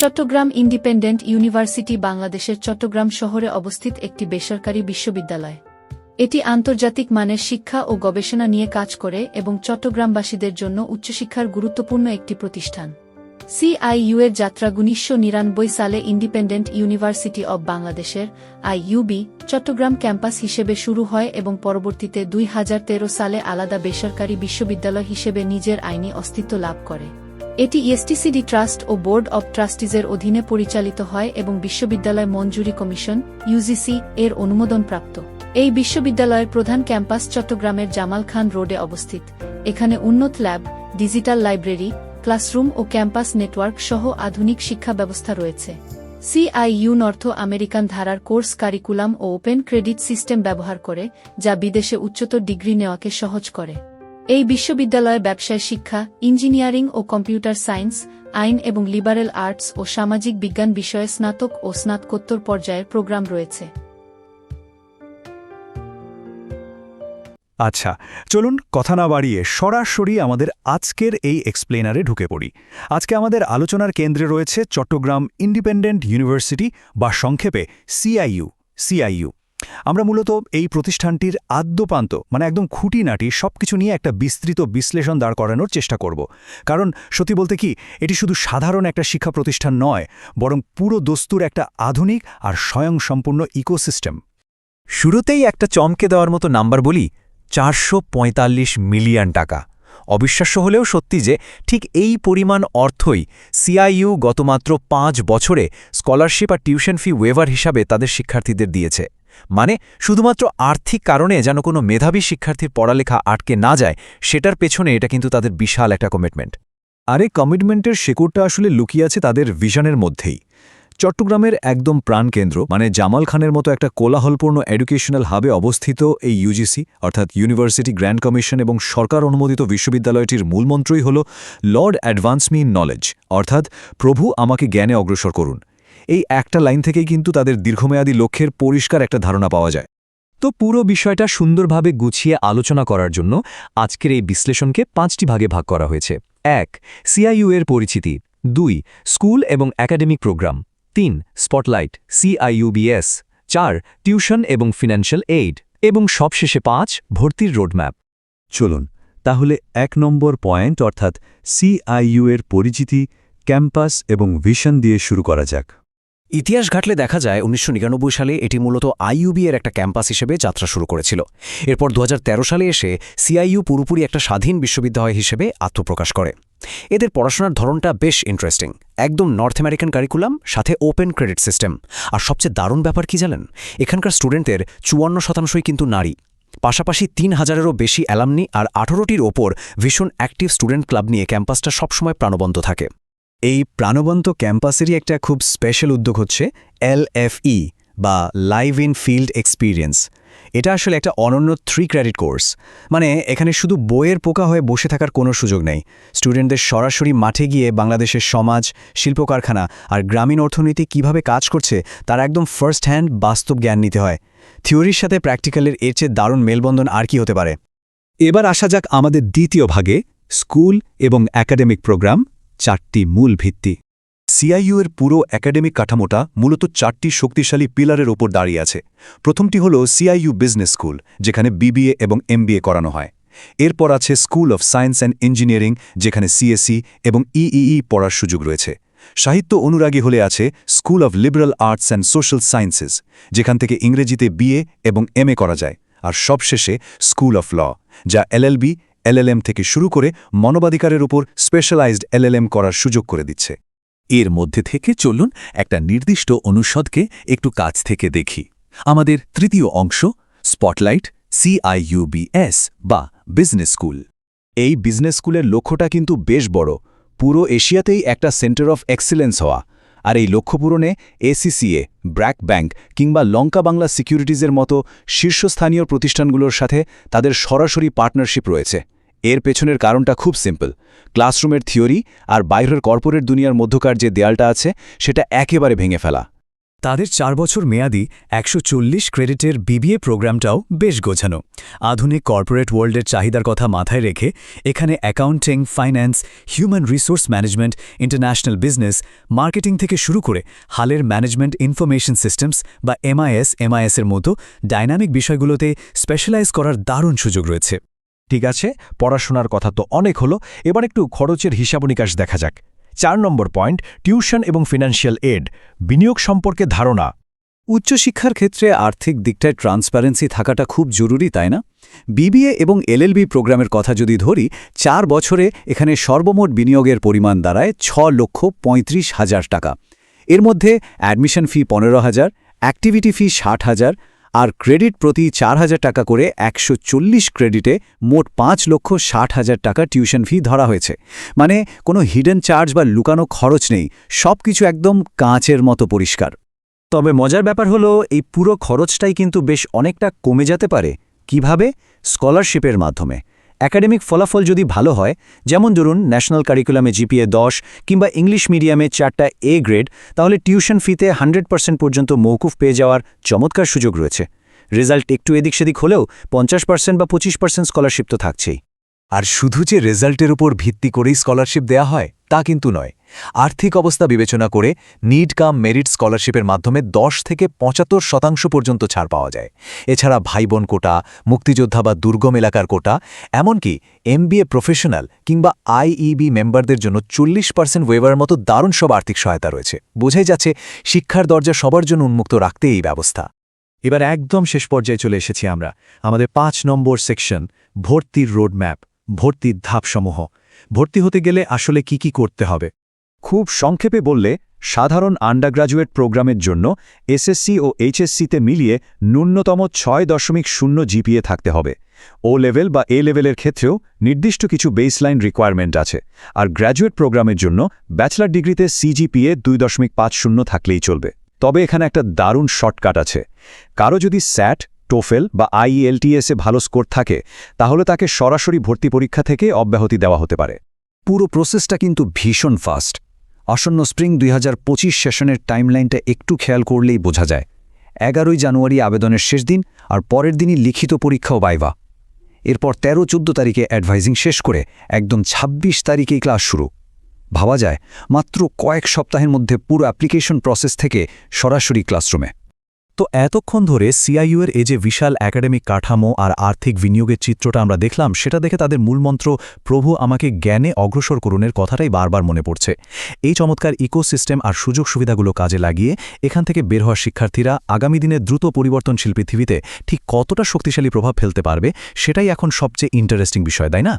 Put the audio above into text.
Chittagong independent university বাংলাদেশের চট্টগ্রাম শহরে অবস্থিত একটি বেসরকারি বিশ্ববিদ্যালয়। এটি আন্তর্জাতিক মানের শিক্ষা ও গবেষণা নিয়ে কাজ করে এবং চট্টগ্রামবাসীদের জন্য উচ্চশিক্ষার গুরুত্বপূর্ণ একটি প্রতিষ্ঠান। CIU এর যাত্রা 1999 সালে ইন্ডিপেন্ডেন্ট ইউনিভার্সিটি অব বাংলাদেশের IUB চট্টগ্রাম ক্যাম্পাস হিসেবে শুরু হয় এবং পরবর্তীতে 2013 সালে আলাদা বেসরকারি বিশ্ববিদ্যালয় হিসেবে নিজের আইনি অস্তিত্ব লাভ করে। এটি ESTCD ট্রাস্ট ও বোর্ড অব ট্রাস্টিজের অধীনে পরিচালিত হয় এবং বিশ্ববিদ্যালয় মঞ্জুরি কমিশন UGC এর অনুমোদন প্রাপ্ত। এই বিশ্ববিদ্যালয়ের প্রধান ক্যাম্পাস চট্টগ্রামের জামাল খান রোডে অবস্থিত। এখানে উন্নত ল্যাব, ডিজিটাল লাইব্রেরি, ক্লাসরুম ও ক্যাম্পাস নেটওয়ার্ক সহ আধুনিক শিক্ষা ব্যবস্থা রয়েছে। CIU নর্থ আমেরিকান ধারার কোর্স কারিকুলাম ও ওপেন ক্রেডিট সিস্টেম ব্যবহার করে, যা বিদেশে উচ্চতর ডিগ্রি নেওয়াকে সহজ করে। এই বিশ্ববিদ্যালয়ে ব্যবসায় শিক্ষা, ইঞ্জিনিয়ারিং ও কম্পিউটার সায়েন্স, আইন এবং লিবারেল আর্টস ও সামাজিক বিজ্ঞান বিষয়ে স্নাতক ও স্নাতকোত্তর পর্যায়ের প্রোগ্রাম রয়েছে। আচ্ছা, চলুন কথা না বাড়িয়ে সরাসরি আমাদের আজকের এই এক্সপ্লেনারে ঢুকে পড়ি। আজকে আমাদের আলোচনার কেন্দ্রে রয়েছে চট্টগ্রাম ইন্ডিপেন্ডেন্ট ইউনিভার্সিটি বা সংক্ষেপে CIU। আমরা মূলত এই প্রতিষ্ঠানটির আদ্যপান্ত মানে একদম খুঁটিনাটি সবকিছু নিয়ে একটা বিস্তৃত বিশ্লেষণ দাঁড় করানোর চেষ্টা করব। কারণ সত্যি বলতে কি, এটি শুধু সাধারণ একটা শিক্ষা প্রতিষ্ঠান নয়, বরং পুরো দস্তুর একটা আধুনিক আর স্বয়ংসম্পূর্ণ ইকোসিস্টেম। শুরুতেই একটা চমকে দেওয়ার মতো নাম্বার বলি, 445 মিলিয়ন টাকা। অবিশ্বাস্য হলেও সত্যি যে ঠিক এই পরিমাণ অর্থই CIU গত মাত্র 5 বছরে স্কলারশিপ আর টিউশন ফি ওয়েভার হিসাবে তাদের শিক্ষার্থীদের দিয়েছে। মানে শুধুমাত্র আর্থিক কারণে যেন কোনো মেধাবী শিক্ষার্থীর পড়ালেখা আটকে না যায়, সেটার পেছনে এটা কিন্তু তাদের বিশাল একটা কমিটমেন্ট। আর এই কমিটমেন্টের শেকড়টা আসলে লুকিয়ে আছে তাদের ভিশনের মধ্যেই। চট্টগ্রামের একদম প্রাণকেন্দ্র মানে জামাল খানের মতো একটা কোলাহলপূর্ণ এডুকেশনাল হাবে অবস্থিত এই UGC অর্থাৎ ইউনিভার্সিটি গ্র্যান্ড কমিশন এবং সরকার অনুমোদিত বিশ্ববিদ্যালয়টির মূলমন্ত্রই হল Lord advance me in knowledge, অর্থাৎ প্রভু আমাকে জ্ঞানে অগ্রসর করুন। এই একটা লাইন থেকেই কিন্তু তাদের দীর্ঘমেয়াদী লক্ষ্যের পরিষ্কার একটা ধারণা পাওয়া যায়। তো পুরো বিষয়টা সুন্দরভাবে গুছিয়ে আলোচনা করার জন্য আজকের এই বিশ্লেষণকে 5টি ভাগে ভাগ করা হয়েছে। 1. CIU এর পরিচিতি। 2. স্কুল এবং academic program. 3. Spotlight CIUBS। 4. Tuition এবং ফিনান্সিয়াল এইড। এবং সবশেষে 5. ভর্তির রোডম্যাপ। চলুন তাহলে 1 নম্বর পয়েন্ট অর্থাৎ CIU এর পরিচিতি, ক্যাম্পাস এবং ভিশন দিয়ে শুরু করা যাক। ইতিহাস ঘাটলে দেখা যায় 1999 সালে এটি মূলত IUB এর একটা ক্যাম্পাস হিসেবে যাত্রা শুরু করেছিল। এরপর 2013 সালে এসে CIU পুরোপুরি একটা স্বাধীন বিশ্ববিদ্যালয় হিসেবে আত্মপ্রকাশ করে। এদের পড়াশোনার ধরনটা বেশ ইন্টারেস্টিং, একদম নর্থ আমেরিকান কারিকুলাম, সাথে ওপেন ক্রেডিট সিস্টেম। আর সবচেয়ে দারুণ ব্যাপার কি জানেন, এখানকার স্টুডেন্টদের 54% কিন্তু নারী। পাশাপাশি 3000-এরও বেশি অ্যালামনি আর 18টির ওপর ভীষণ অ্যাক্টিভ স্টুডেন্ট ক্লাব নিয়ে ক্যাম্পাসটা সবসময় প্রাণবন্ত থাকে। এই প্রাণবন্ত ক্যাম্পাসেরই একটা খুব স্পেশাল উদ্যোগ হচ্ছে LFE বা লাইভ ইন ফিল্ড এক্সপিরিয়েন্স। এটা আসলে একটা অনন্য 3 ক্রেডিট কোর্স। মানে এখানে শুধু বইয়ের পোকা হয়ে বসে থাকার কোনো সুযোগ নেই। স্টুডেন্টদের সরাসরি মাঠে গিয়ে বাংলাদেশের সমাজ, শিল্প কারখানা আর গ্রামীণ অর্থনীতি কিভাবে কাজ করছে তার একদম ফার্স্ট হ্যান্ড বাস্তব জ্ঞান নিতে হয়। থিওরির সাথে প্র্যাকটিক্যালের এর চেয়ে দারুণ মেলবন্ধন আর কি হতে পারে। এবার আসা যাক আমাদের দ্বিতীয় ভাগে, স্কুল এবং একাডেমিক প্রোগ্রাম, 4টি মূল ভিত্তি। CIU এর পুরো একাডেমিক কাঠামোটা মূলত 4টি শক্তিশালী পিলারের ওপর দাঁড়িয়ে আছে। প্রথমটি হল CIU বিজনেস স্কুল, যেখানে BBA এবং MBA করানো হয়। এরপর আছে school of science and engineering, যেখানে CSE এবং EEE পড়ার সুযোগ রয়েছে। সাহিত্য অনুরাগী হলে আছে school of liberal arts and social sciences, যেখান থেকে ইংরেজিতে BA এবং MA করা যায়। আর সবশেষে স্কুল অফ ল, যা LLB, LLM থেকে শুরু করে মানবাধিকারের উপর স্পেশালাইজড LLM করার সুযোগ করে দিচ্ছে। এর মধ্যে থেকে চলুন একটা নির্দিষ্ট অনুষদকে একটু কাছ থেকে দেখি। আমাদের তৃতীয় অংশ, স্পটলাইট CIUBS বা বিজনেস স্কুল। এই বিজনেস স্কুলের লক্ষ্যটা কিন্তু বেশ বড়, পুরো এশিয়াতেই একটা সেন্টার অফ এক্সেলেন্স হওয়া। আর এই লক্ষ্য পূরণে ACCA, ব্র্যাক ব্যাংক কিংবা লঙ্কা বাংলা সিকিউরিটিজের মতো শীর্ষস্থানীয় প্রতিষ্ঠানগুলোর সাথে তাদের সরাসরি পার্টনারশিপ রয়েছে। এর পেছনের কারণটা খুব সিম্পল, ক্লাসরুমের থিওরি আর বাইরের কর্পোরেট দুনিয়ার মধ্যকার যে দেয়ালটা আছে সেটা একেবারে ভেঙে ফেলা। তাদের 4 বছর মেয়াদি 140 ক্রেডিটের বিবিএ প্রোগ্রামটাও বেশ গোছানো। আধুনিক কর্পোরেট ওয়ার্ল্ডের চাহিদার কথা মাথায় রেখে এখানে accounting, finance, human resource management, international business, marketing থেকে শুরু করে হালের ম্যানেজমেন্ট ইনফরমেশন সিস্টেমস বা এমআইএস-এর মতো ডাইনামিক বিষয়গুলোতে স্পেশালাইজ করার দারুণ সুযোগ রয়েছে। ঠিক আছে, পড়াশোনার কথা তো অনেক হলো, এবার একটু খরচের হিসাবনিকাশ দেখা যাক। 4 নম্বর পয়েন্ট, টিউশন এবং ফিনান্সিয়াল এড, বিনিয়োগ সম্পর্কে ধারণা। উচ্চশিক্ষার ক্ষেত্রে আর্থিক দিকটায় ট্রান্সপারেন্সি থাকাটা খুব জরুরি, তাই না? বিবিএ এবং এলএলবি প্রোগ্রামের কথা যদি ধরি, 4 বছরে এখানে সর্বমোট বিনিয়োগের পরিমাণ দাঁড়ায় 6,35,000 টাকা। এর মধ্যে অ্যাডমিশন ফি 15,000, অ্যাক্টিভিটি ফি 60,000 আর ক্রেডিট প্রতি 4,000 টাকা করে 140 ক্রেডিটে মোট 5,60,000 টাকা টিউশন ফি ধরা হয়েছে। মানে কোনো হিডেন চার্জ বা লুকানো খরচ নেই, সব কিছু একদম কাঁচের মতো পরিষ্কার। তবে মজার ব্যাপার হলো এই পুরো খরচটাই কিন্তু বেশ অনেকটা কমে যেতে পারে। কিভাবে? স্কলারশিপের মাধ্যমে। একাডেমিক ফলাফল যদি ভালো হয়, যেমন ধরুন ন্যাশনাল কারিকুলামে জিপিএ 10 কিংবা ইংলিশ মিডিয়ামে 4টা এ গ্রেড, তাহলে টিউশন ফিতে 100% পর্যন্ত মৌকুফ পেয়ে যাওয়ার চমৎকার সুযোগ রয়েছে। রেজাল্ট একটু এদিক সেদিক হলেও 50% বা 25% স্কলারশিপ তো থাকছেই। আর শুধু যে রেজাল্টের উপর ভিত্তি করেই স্কলারশিপ দেয়া হয় তা কিন্তু নয়। আর্থিক অবস্থা বিবেচনা করে নিড কাম মেরিট স্কলারশিপের মাধ্যমে 10 থেকে 75% পর্যন্ত ছাড় পাওয়া যায়। এছাড়া ভাইবোন কোটা, মুক্তিযোদ্ধা বা দুর্গম এলাকার কোটা, এমনকি এমবিএ প্রফেশনাল কিংবা আইইবি মেম্বারদের জন্য 40% ওয়েভারের মতো দারুণ সব আর্থিক সহায়তা রয়েছে। বোঝাই যাচ্ছে শিক্ষার দরজা সবার জন্য উন্মুক্ত রাখতে এই ব্যবস্থা। এবার একদম শেষ পর্যায়ে চলে এসেছি আমরা, আমাদের 5 নম্বর সেকশন, ভর্তির রোডম্যাপ, ভর্তির ধাপসমূহ। ভর্তি হতে গেলে আসলে কি করতে হবে? খুব সংক্ষেপে বললে, সাধারণ আন্ডারগ্র্যাজুয়েট প্রোগ্রামের জন্য এসএসসি ও এইচএসসিতে মিলিয়ে ন্যূনতম 6.0 জিপিএ থাকতে হবে। ও লেভেল বা এ লেভেলের ক্ষেত্রেও নির্দিষ্ট কিছু বেসলাইন রিকোয়ারমেন্ট আছে। আর গ্র্যাজুয়েট প্রোগ্রামের জন্য ব্যাচেলর ডিগ্রিতে সিজিপিএ 2.50 থাকলেই চলবে। তবে এখানে একটা দারুণ শর্টকাট আছে। কারো যদি স্যাট, টোফেল বা আইইএলটিএসে ভালো স্কোর থাকে, তাহলে তাকে সরাসরি ভর্তি পরীক্ষা থেকে অব্যাহতি দেওয়া হতে পারে। পুরো প্রসেসটা কিন্তু ভীষণ ফাস্ট। আসন্ন স্প্রিং 2025 সেশনের টাইমলাইনটা একটু খেয়াল করলেই বোঝা যায়। 11 জানুয়ারি আবেদনের শেষ দিন, আর পরের দিনই লিখিত পরীক্ষা ও ভাইভা। এরপর 13-14 তারিখে অ্যাডভাইজিং শেষ করে একদম 26 তারিখেই ক্লাস শুরু। ভাবা যায় মাত্র কয়েক সপ্তাহের মধ্যে পুরো অ্যাপ্লিকেশন প্রসেস থেকে সরাসরি ক্লাসরুমে। তো এতক্ষণ ধরে সিআইইউ এর এই যে বিশাল একাডেমিক কাঠামো আর আর্থিক বিনিয়োগের চিত্রটা আমরা দেখলাম, সেটা দেখে তাদের মূলমন্ত্র প্রভু আমাকে জ্ঞানে অগ্রসর করুনের কথাটাই বারবার মনে পড়ছে। এই চমৎকার ইকোসিস্টেম আর সুযোগ সুবিধাগুলো কাজে লাগিয়ে এখান থেকে বের হওয়া শিক্ষার্থীরা আগামী দিনের দ্রুত পরিবর্তনশীল পৃথিবীতে ঠিক কতটা শক্তিশালী প্রভাব ফেলতে পারবে, সেটাই এখন সবচেয়ে ইন্টারেস্টিং বিষয়, তাই না?